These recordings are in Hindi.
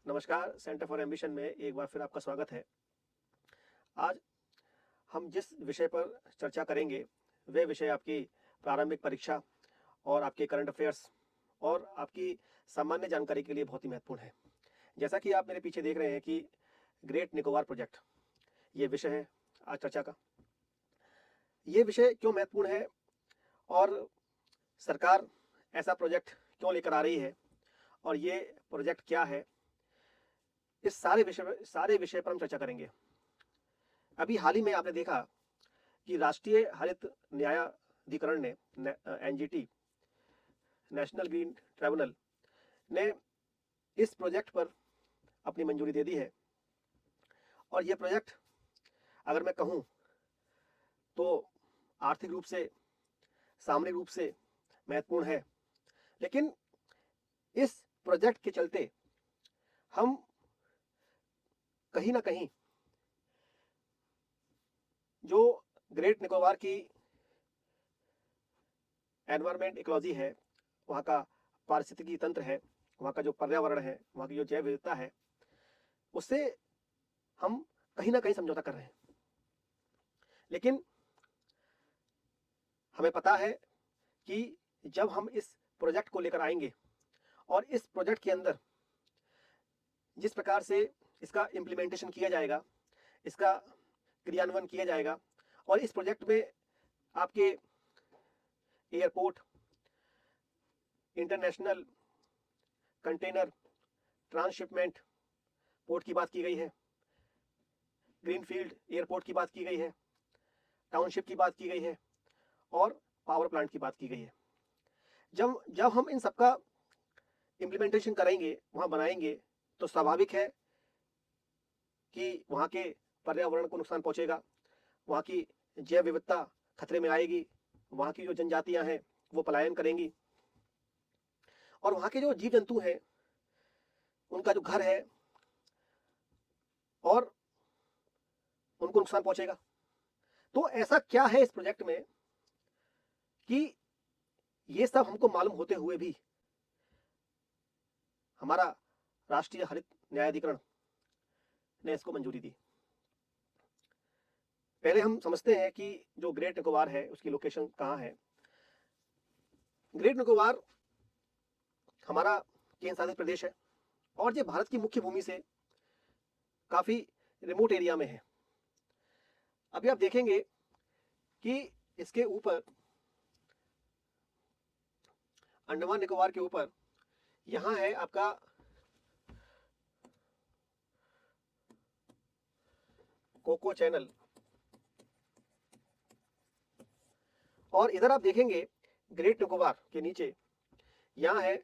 नमस्कार, सेंटर फॉर एम्बिशन में एक बार फिर आपका स्वागत है। आज हम जिस विषय पर चर्चा करेंगे, वह विषय आपकी प्रारंभिक परीक्षा और आपके करंट अफेयर्स और आपकी सामान्य जानकारी के लिए बहुत ही महत्वपूर्ण है। जैसा कि आप मेरे पीछे देख रहे हैं कि ग्रेट निकोबार प्रोजेक्ट, ये विषय है आज चर्चा का। ये विषय क्यों महत्वपूर्ण है और सरकार ऐसा प्रोजेक्ट क्यों लेकर आ रही है और ये प्रोजेक्ट क्या है, इस सारे विषय पर हम चर्चा करेंगे। अभी हाल ही में आपने देखा कि राष्ट्रीय हरित न्यायाधिकरण ने एनजीटी, नेशनल ग्रीन ट्राइब्यूनल ने इस प्रोजेक्ट पर अपनी मंजूरी दे दी है। और ये प्रोजेक्ट अगर मैं कहूँ तो आर्थिक रूप से, सामरिक रूप से महत्वपूर्ण है, लेकिन इस प्रोजेक्ट के चलते हम कहीं ना कहीं जो ग्रेट निकोबार की एनवायरमेंट इकोलॉजी है, वहाँ का पारिस्थितिकी तंत्र है, वहाँ का जो पर्यावरण है, वहाँ की जो जैव विविधता है, उससे हम कहीं ना कहीं समझौता कर रहे हैं। लेकिन हमें पता है कि जब हम इस प्रोजेक्ट को लेकर आएंगे और इस प्रोजेक्ट के अंदर जिस प्रकार से इसका इम्प्लीमेंटेशन किया जाएगा, इसका क्रियान्वयन किया जाएगा, और इस प्रोजेक्ट में आपके airport, international container transshipment port की बात की गई है, ग्रीनफील्ड एयरपोर्ट की बात की गई है, टाउनशिप की बात की गई है और पावर प्लांट की बात की गई है। जब जब हम इन सबका इम्प्लीमेंटेशन करेंगे, वहाँ बनाएंगे, तो स्वाभाविक है कि वहाँ के पर्यावरण को नुकसान पहुँचेगा, वहाँ की जैव विविधता खतरे में आएगी, वहाँ की जो जनजातियाँ हैं वो पलायन करेंगी, और वहाँ के जो जीव जंतु हैं उनका जो घर है और उनको नुकसान पहुँचेगा। तो ऐसा क्या है इस प्रोजेक्ट में कि ये सब हमको मालूम होते हुए भी हमारा राष्ट्रीय हरित न्यायाधिकरण ने इसको मंजूरी दी। पहले हम समझते हैं कि जो ग्रेट निकोबार है उसकी लोकेशन कहाँ है। ग्रेट निकोबार हमारा केंद्र शासित प्रदेश है और ये भारत की मुख्य भूमि से काफी रिमोट एरिया में है। अभी आप देखेंगे कि इसके ऊपर, अंडमान निकोबार के ऊपर, यहाँ है आपका कोको चैनल, और इधर आप देखेंगे ग्रेट निकोबार के नीचे यहाँ है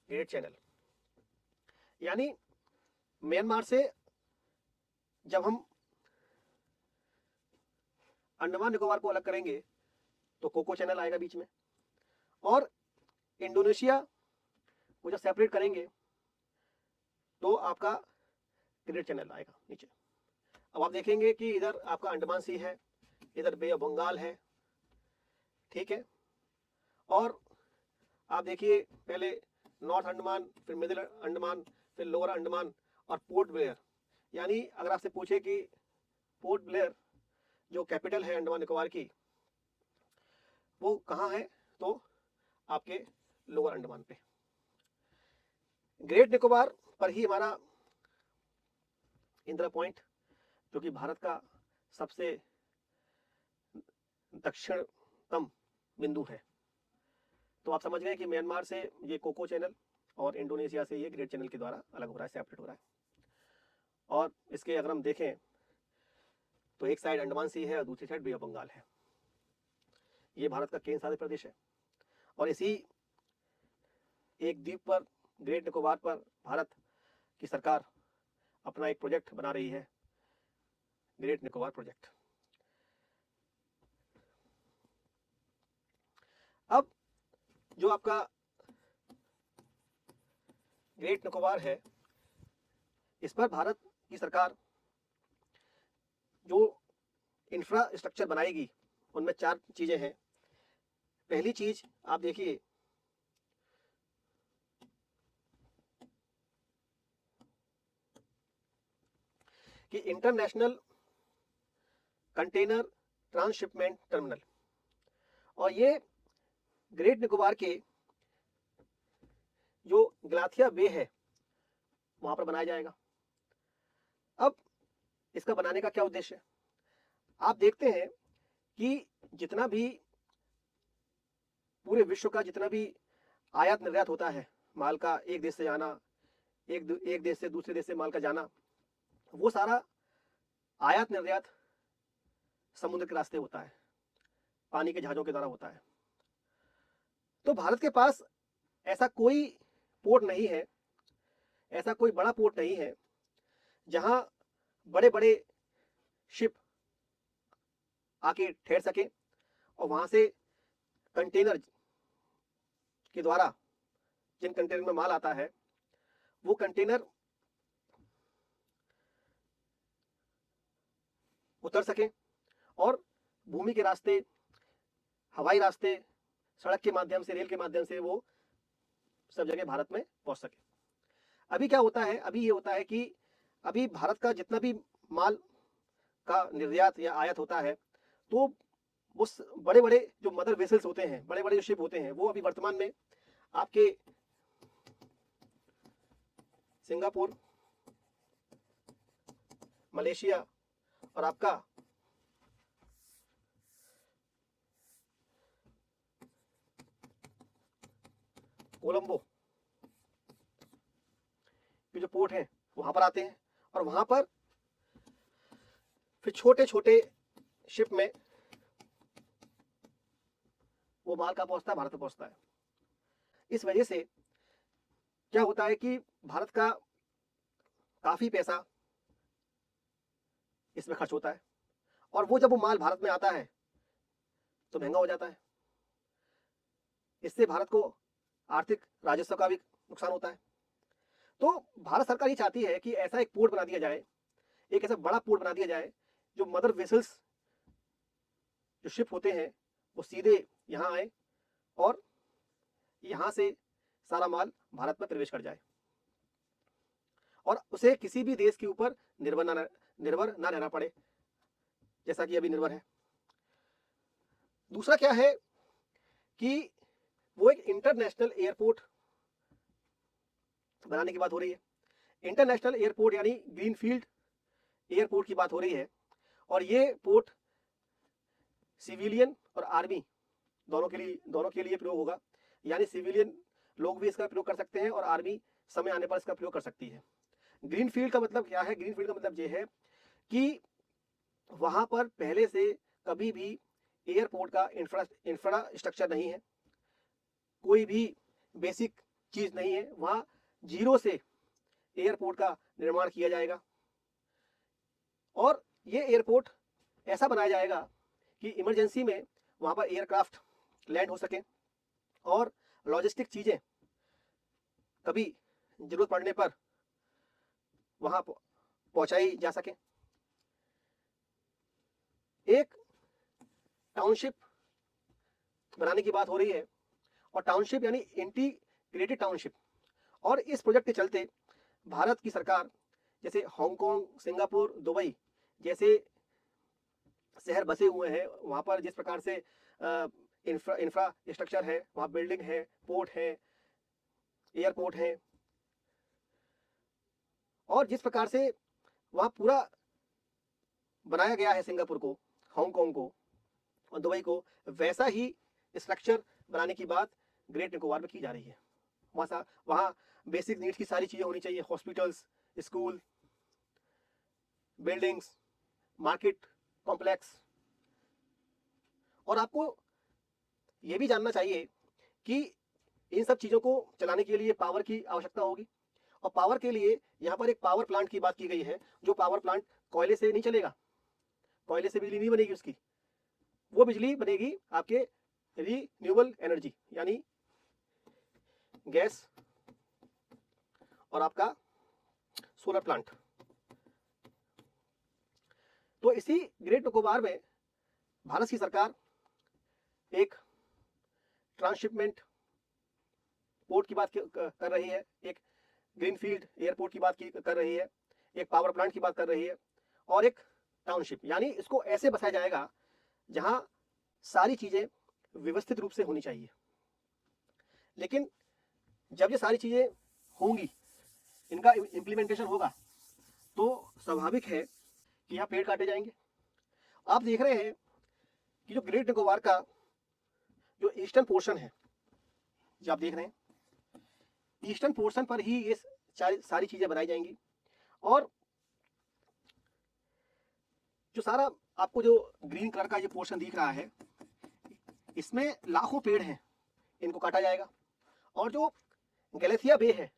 ग्रेट चैनल। यानी म्यांमार से जब हम अंडमान निकोबार को अलग करेंगे तो कोको चैनल आएगा बीच में, और इंडोनेशिया को जब सेपरेट करेंगे तो आपका ग्रेट चैनल आएगा नीचे। अब आप देखेंगे कि इधर आपका अंडमान सी है, इधर बे ऑफ बंगाल है, ठीक है। और आप देखिए पहले नॉर्थ अंडमान, फिर मिडिल अंडमान, फिर लोअर अंडमान और पोर्ट ब्लेयर। यानी अगर आपसे पूछे कि पोर्ट ब्लेयर जो कैपिटल है अंडमान निकोबार की, वो कहाँ है, तो आपके लोअर अंडमान पे। ग्रेट निकोबार पर ही हमारा इंदिरा पॉइंट, जो कि भारत का सबसे दक्षिणतम बिंदु है। तो आप समझ गए कि म्यांमार से ये कोको चैनल और इंडोनेशिया से ये ग्रेट चैनल के द्वारा अलग हो रहा है, सेपरेट हो रहा है। और इसके अगर हम देखें तो एक साइड अंडमान सी है और दूसरी साइड बे ऑफ बंगाल है। ये भारत का केंद्र शासित प्रदेश है और इसी एक द्वीप पर, ग्रेट निकोबार पर, भारत की सरकार अपना एक प्रोजेक्ट बना रही है, ग्रेट निकोबार प्रोजेक्ट। अब जो आपका ग्रेट निकोबार है, इस पर भारत की सरकार जो इंफ्रास्ट्रक्चर बनाएगी उनमें 4 चीजें हैं। पहली चीज आप देखिए कि इंटरनेशनल कंटेनर ट्रांसशिपमेंट टर्मिनल, और ये ग्रेट निकोबार के जो गलाथिया बे है वहां पर बनाया जाएगा। अब इसका बनाने का क्या उद्देश्य है? आप देखते हैं कि जितना भी पूरे विश्व का जितना भी आयात निर्यात होता है, माल का एक देश से जाना, एक देश से दूसरे देश से माल का जाना, वो सारा आयात निर्यात समुद्र के रास्ते होता है, पानी के जहाजों के द्वारा होता है। तो भारत के पास ऐसा कोई पोर्ट नहीं है, ऐसा कोई बड़ा पोर्ट नहीं है जहां बड़े बड़े शिप आके ठहर सके और वहां से कंटेनर के द्वारा जिन कंटेनर में माल आता है वो कंटेनर उतर सके और भूमि के रास्ते, हवाई रास्ते, सड़क के माध्यम से, रेल के माध्यम से वो सब जगह भारत में पहुंच सके। अभी क्या होता है? अभी ये होता है कि अभी भारत का जितना भी माल का निर्यात या आयात होता है, तो वो बड़े बड़े जो मदर वेसल्स होते हैं, बड़े बड़े जो शिप होते हैं, वो अभी वर्तमान में आपके सिंगापुर, मलेशिया और आपका कोलंबो के जो पोर्ट हैं वहां पर आते हैं, और वहां पर फिर छोटे छोटे शिप में वो माल कहाँ पहुंचता है? भारत में पहुंचता है। इस वजह से क्या होता है कि भारत का काफी पैसा इसमें खर्च होता है, और वो जब वो माल भारत में आता है तो महंगा हो जाता है। इससे भारत को आर्थिक राजस्व का भी नुकसान होता है। तो भारत सरकार ये चाहती है कि ऐसा एक पोर्ट बना दिया जाए, एक ऐसा बड़ा पोर्ट बना दिया जाए जो मदर वेसल्स जो शिप होते हैं वो सीधे यहाँ आए और यहाँ से सारा माल भारत में प्रवेश कर जाए और उसे किसी भी देश के ऊपर निर्भर ना रहना पड़े, जैसा कि अभी निर्भर है। दूसरा क्या है कि वो एक इंटरनेशनल एयरपोर्ट बनाने की बात हो रही है। इंटरनेशनल एयरपोर्ट यानी ग्रीनफील्ड एयरपोर्ट की बात हो रही है, और ये पोर्ट सिविलियन और आर्मी दोनों के लिए प्रयोग होगा। यानी सिविलियन लोग भी इसका प्रयोग कर सकते हैं और आर्मी समय आने पर इसका प्रयोग कर सकती है। ग्रीनफील्ड का मतलब क्या है? ग्रीनफील्ड का मतलब ये है कि वहां पर पहले से कभी भी एयरपोर्ट का इंफ्रास्ट्रक्चर नहीं है, कोई भी बेसिक चीज नहीं है, वहां जीरो से एयरपोर्ट का निर्माण किया जाएगा। और ये एयरपोर्ट ऐसा बनाया जाएगा कि इमरजेंसी में वहां पर एयरक्राफ्ट लैंड हो सके और लॉजिस्टिक चीजें कभी जरूरत पड़ने पर वहां पहुंचाई जा सके। एक टाउनशिप बनाने की बात हो रही है, और टाउनशिप यानी इंटीग्रेटेड टाउनशिप। और इस प्रोजेक्ट के चलते भारत की सरकार जैसे हांगकांग, सिंगापुर, दुबई जैसे शहर बसे हुए हैं, वहां पर जिस प्रकार से इंफ्रास्ट्रक्चर है, वहां बिल्डिंग है, पोर्ट है, एयरपोर्ट है, और जिस प्रकार से वहां पूरा बनाया गया है सिंगापुर को, हांगकांग को और दुबई को, वैसा ही स्ट्रक्चर बनाने की बात ग्रेट निकोबार में की जा रही है। वहां बेसिक नीड्स की सारी चीजें होनी चाहिए, hospitals, school, buildings, market complex. और आपको यह भी जानना चाहिए कि इन सब चीजों को चलाने के लिए पावर की आवश्यकता होगी, और पावर के लिए यहाँ पर एक पावर प्लांट की बात की गई है, जो पावर प्लांट कोयले से नहीं चलेगा, कोयले से बिजली नहीं बनेगी उसकी, वो बिजली बनेगी आपके रिन्यूएबल एनर्जी यानी गैस और आपका सोलर प्लांट। तो इसी ग्रेट निकोबार में भारत की सरकार एक ट्रांसशिपमेंट पोर्ट की बात कर रही है, एक ग्रीनफील्ड एयरपोर्ट की बात कर रही है, एक पावर प्लांट की बात कर रही है, और एक टाउनशिप, यानी इसको ऐसे बसाया जाएगा जहां सारी चीजें व्यवस्थित रूप से होनी चाहिए। लेकिन जब ये सारी चीजें होंगी, इनका इम्प्लीमेंटेशन होगा, तो स्वाभाविक है कि यहाँ पेड़ काटे जाएंगे। आप देख रहे हैं कि जो ग्रेट निकोबार का जो ईस्टर्न पोर्शन है, जो आप देख रहे हैं, ईस्टर्न पोर्शन पर ही ये सारी चीजें बनाई जाएंगी। और जो सारा आपको जो ग्रीन कलर का ये पोर्शन दिख रहा है, इसमें लाखों पेड़ हैं, इनको काटा जाएगा। और जो गैलेथिया बे है,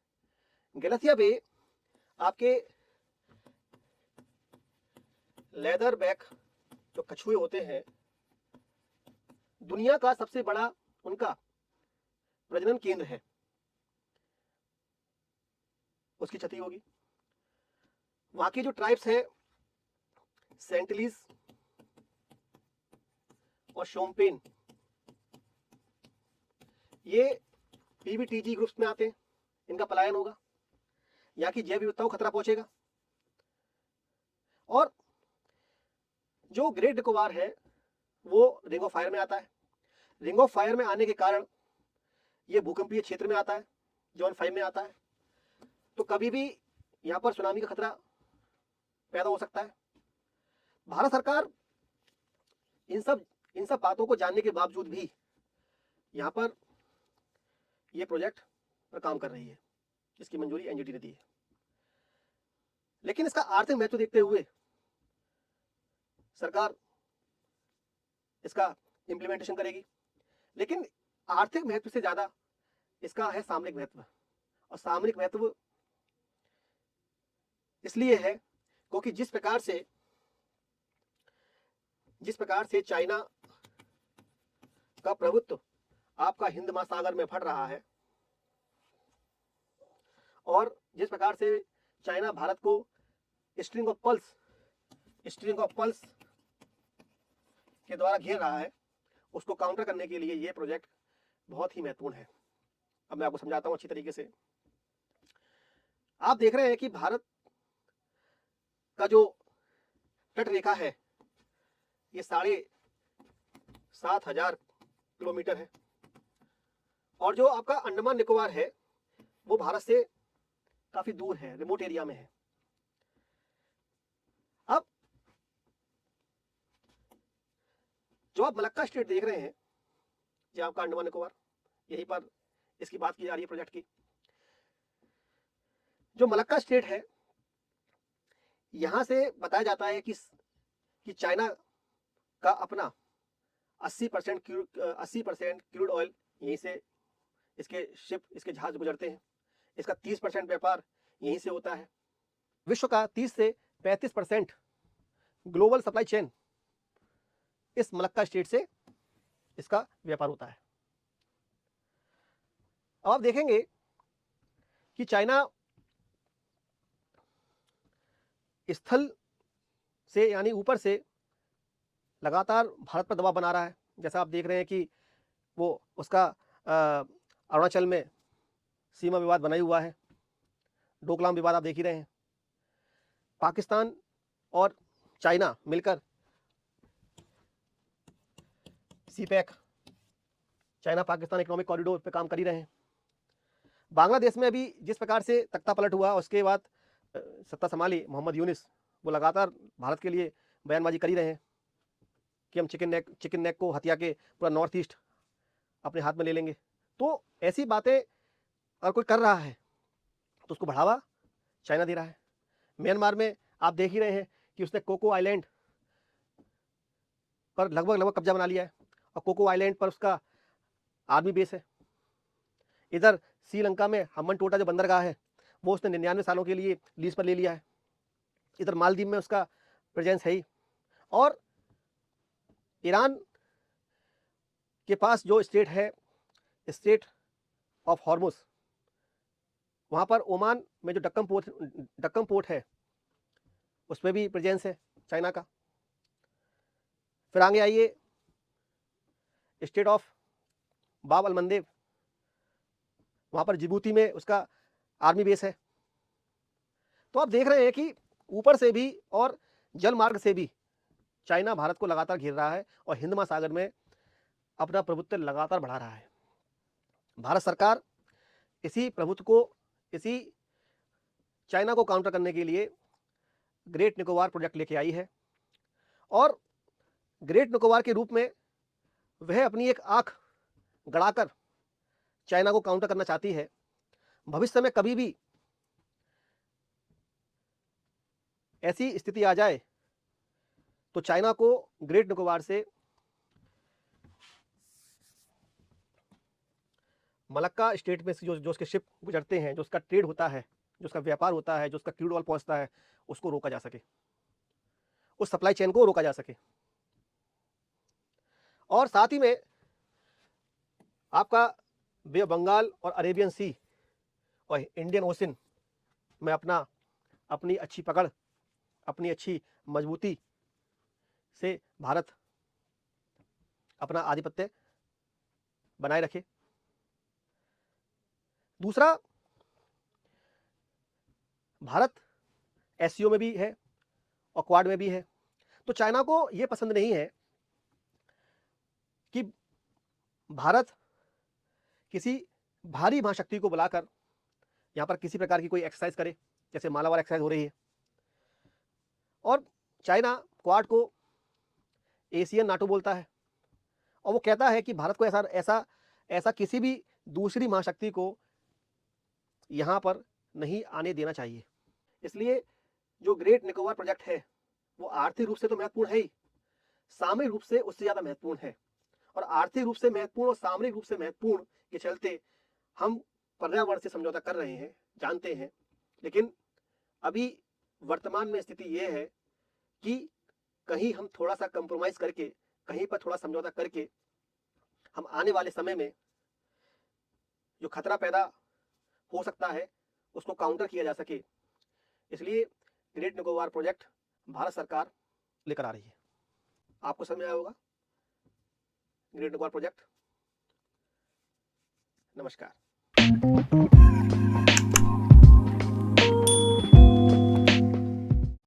गैलेथिया बे आपके लेदर बैक जो कछुए होते हैं, दुनिया का सबसे बड़ा उनका प्रजनन केंद्र है, उसकी क्षति होगी। वहां की जो ट्राइब्स है, सेंटिलीज और शोम्पेन, ये पीबीटीजी ग्रुप्स में आते हैं, इनका पलायन होगा, यहाँ की जैव विविधता को खतरा पहुंचेगा। और जो ग्रेट निकोबार है वो रिंग ऑफ फायर में आता है। रिंग ऑफ फायर में आने के कारण ये भूकंपीय क्षेत्र में आता है, जोन 5 में आता है, तो कभी भी यहाँ पर सुनामी का खतरा पैदा हो सकता है। भारत सरकार इन सब बातों को जानने के बावजूद भी यहाँ पर ये प्रोजेक्ट पर काम कर रही है, इसकी मंजूरी एनजीटी ने दी है। लेकिन इसका आर्थिक महत्व देखते हुए सरकार इसका इंप्लीमेंटेशन करेगी। लेकिन आर्थिक महत्व से ज्यादा इसका है सामरिक महत्व, और सामरिक महत्व इसलिए है क्योंकि जिस प्रकार से चाइना का प्रभुत्व आपका हिंद महासागर में बढ़ रहा है, और जिस प्रकार से चाइना भारत को स्ट्रिंग ऑफ पल्स के द्वारा घेर रहा है, उसको काउंटर करने के लिए ये प्रोजेक्ट बहुत ही महत्वपूर्ण है। अब मैं आपको समझाता हूं अच्छी तरीके से। आप देख रहे हैं कि भारत का जो तट रेखा है ये 7,500 किलोमीटर है, और जो आपका अंडमान निकोबार है वो भारत से काफी दूर है, रिमोट एरिया में है। अब जो आप मलक्का स्टेट देख रहे हैं, जो आपका अंडमान निकोबार, यहीं पर इसकी बात की जा रही है प्रोजेक्ट की। जो मलक्का स्टेट है, यहां से बताया जाता है कि चाइना का अपना 80% क्रूड ऑयल यहीं से इसके जहाज गुजरते हैं। इसका 30% व्यापार यहीं से होता है। विश्व का 30 से 35% ग्लोबल सप्लाई चेन इस मलक्का स्टेट से इसका व्यापार होता है। अब आप देखेंगे कि चाइना स्थल से यानी ऊपर से लगातार भारत पर दबाव बना रहा है। जैसा आप देख रहे हैं कि वो उसका अरुणाचल में सीमा विवाद बना ही हुआ है, डोकलाम विवाद आप देख ही रहे हैं। पाकिस्तान और चाइना मिलकर CPEC, China Pakistan economic corridor पे काम कर ही रहे हैं। बांग्लादेश में अभी जिस प्रकार से तख्ता पलट हुआ, उसके बाद सत्ता संभाली मोहम्मद यूनिस, वो लगातार भारत के लिए बयानबाजी कर ही रहे हैं कि हम चिकन नेक को हथिया के पूरा नॉर्थ ईस्ट अपने हाथ में ले लेंगे। तो ऐसी बातें अगर कोई कर रहा है तो उसको बढ़ावा चाइना दे रहा है। म्यांमार में आप देख ही रहे हैं कि उसने कोको आइलैंड पर लगभग कब्जा बना लिया है, और कोको आइलैंड पर उसका आर्मी बेस है। इधर श्रीलंका में हम्बन टोटा जो बंदरगाह है वो उसने 99 सालों के लिए लीज पर ले लिया है। इधर मालदीव में उसका प्रेजेंस है ही। और ईरान के पास जो स्टेट है, स्टेट ऑफ हॉर्मुज, वहां पर ओमान में जो डक्कम पोर्ट है उसमें भी प्रेजेंस है चाइना का। फिर आगे आइए स्टेट ऑफ बाब अल मंदेब, वहां पर जिबूती में उसका आर्मी बेस है। तो आप देख रहे हैं कि ऊपर से भी और जल मार्ग से भी चाइना भारत को लगातार घेर रहा है और हिंद महासागर में अपना प्रभुत्व लगातार बढ़ा रहा है। भारत सरकार इसी प्रभुत्व को, इसी चाइना को काउंटर करने के लिए ग्रेट निकोबार प्रोजेक्ट लेके आई है और ग्रेट निकोबार के रूप में वह अपनी एक आंख गड़ाकर चाइना को काउंटर करना चाहती है। भविष्य में कभी भी ऐसी स्थिति आ जाए तो चाइना को ग्रेट निकोबार से मलक्का स्टेट में से जो उसके शिप गुजरते हैं, जो उसका ट्रेड होता है, जो उसका व्यापार होता है, जो उसका क्रूड ऑयल पहुंचता है, उसको रोका जा सके, उस सप्लाई चेन को रोका जा सके। और साथ ही में आपका बे ऑफ बंगाल और अरेबियन सी और इंडियन ओशन में अपनी अच्छी पकड़, अपनी अच्छी मजबूती से भारत अपना आधिपत्य बनाए रखे। दूसरा, भारत एससीओ में भी है और क्वाड में भी है, तो चाइना को यह पसंद नहीं है कि भारत किसी भारी महाशक्ति को बुलाकर यहां पर किसी प्रकार की कोई एक्सरसाइज करे, जैसे मालाबार एक्सरसाइज हो रही है। और चाइना क्वाड को एशियन नाटो बोलता है और वो कहता है कि भारत को ऐसा किसी भी दूसरी महाशक्ति को यहां पर नहीं आने देना चाहिए। इसलिए जो ग्रेट निकोबार प्रोजेक्ट है वो आर्थिक रूप से तो महत्वपूर्ण है ही, सामरिक रूप से उससे ज्यादा महत्वपूर्ण है। और आर्थिक रूप से महत्वपूर्ण और सामरिक रूप से महत्वपूर्ण के चलते हम पर्यावरण से समझौता कर रहे हैं, जानते हैं, लेकिन अभी वर्तमान में स्थिति यह है कि कहीं हम थोड़ा सा कंप्रोमाइज करके, कहीं पर थोड़ा समझौता करके हम आने वाले समय में जो खतरा पैदा हो सकता है उसको काउंटर किया जा सके। इसलिए ग्रेट निकोबार प्रोजेक्ट भारत सरकार लेकर आ रही है। आपको समझ में आया होगा ग्रेट निकोबार प्रोजेक्ट। नमस्कार।